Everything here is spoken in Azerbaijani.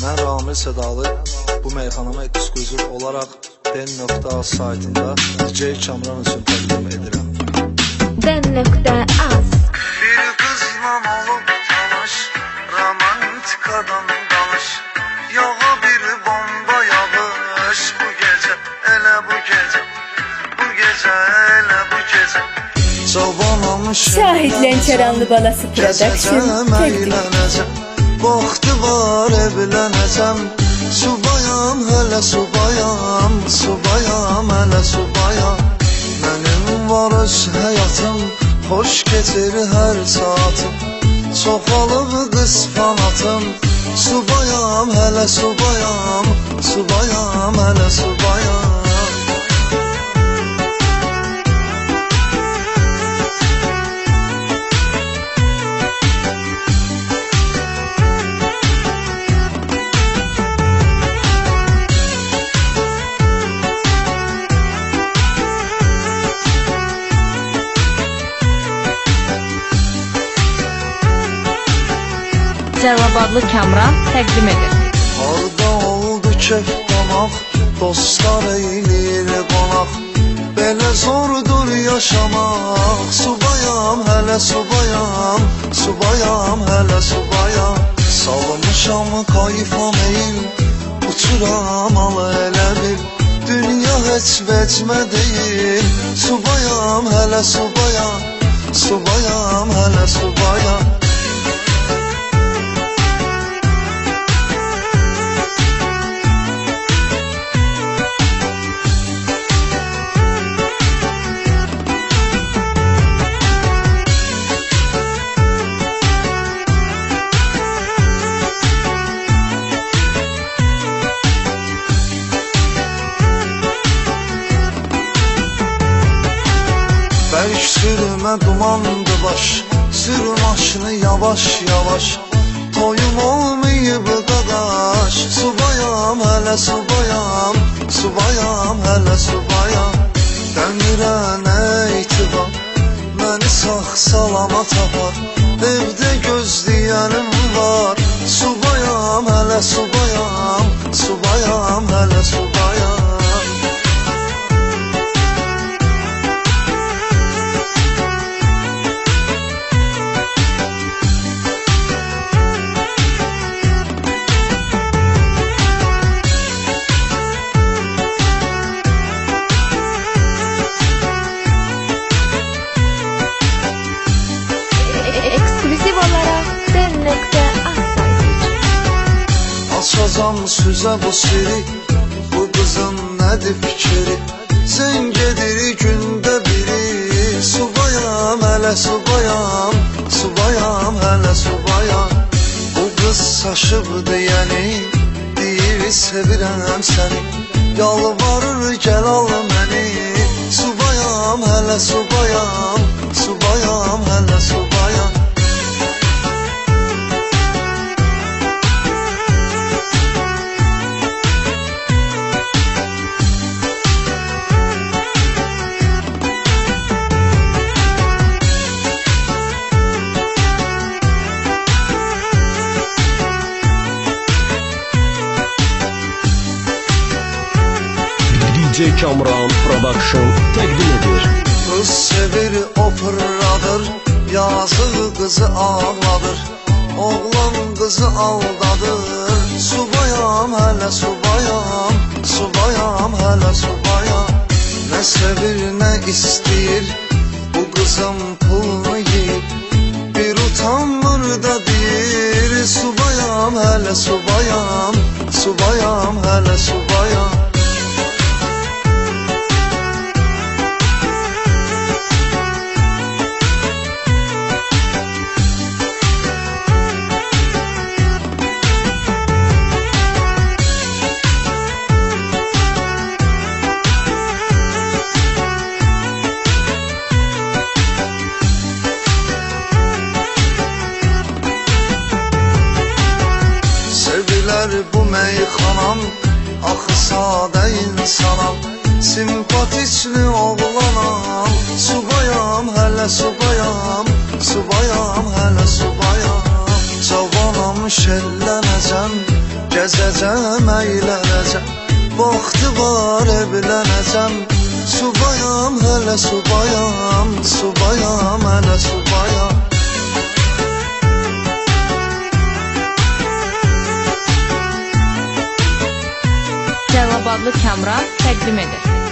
Mən Ramil Sədalı bu meyxanama ekskluziv olaraq Den.az saytında DJ Kamran üçün təqdim edirəm. Den.az Bir qızla olub tanış, romantikadan danış. Yağa bir bomba yağış bu gecə, elə bu gecə, bu gecə, elə bu gecə. Şahid Lənkəranlı Balası Production təqdim. Vaxtı var evlənəcəm, subayam hələ subayam, subayam hələ subayam. Mənim var öz həyatım, xoş keçir hər saatım, çoxalıb qız fanatım. Subayam hələ subayam, subayam hələ subayam. Cəlilabadlı Kamran təqdim edir. Harda oldu kef qamaq, dostlar eyləyir qonaq. Belə zordur yaşamaq, subayam hələ subayam, subayam hələ subayam. Salmışam kayfa meyil, uçuram al elə bil, dünya heç vecmə deyil. Subayam hələ subayam, subayam hələ subayam. Bəlk sürmə dumandı baş, sür maşını yavaş yavaş. Toyum olmayıb qadaş, subayam hələ subayam, subayam hələ subayam. Dəmirə nə itibar, məni sağ salamat apar, evdə gözləyənim var. Subayam hələ subayam, subayam hələ subayam. Açacam süzə bu siri, bu qızın nədir fikri? Sən gedir gündə biri, subayam hələ subayam, subayam hələ subayam. Bu qız saşıbdı yəni, deyir sevirəm səni, yalvarır gəl al məni. Subayam hələ subayam, subayam hələ subayam. DJ Kamran Production təqdim edir. Qız sevir o pırradır, yazığı qızı ağladır, oğlan qızı aldadır. Subayam hələ subayam, subayam hələ subayam. Nə sevir nə istəyir, bu qızın pulunu yiyir, bir utanmır da deyir. Subayam hələ subayam, subayam hələ subayam. Bu meyxanam, axı sadə insanam, simpatikli oğlanam. Subayam hələ subayam, subayam hələ subayam. Cavanam şəllənəcəm, gəzəcəm, əylənəcəm. Vaxtı var evlənəcəm. Subayam, hələ subayam, subayam, hələ subayam. Cəlilabadlı Kamran təqdim edir.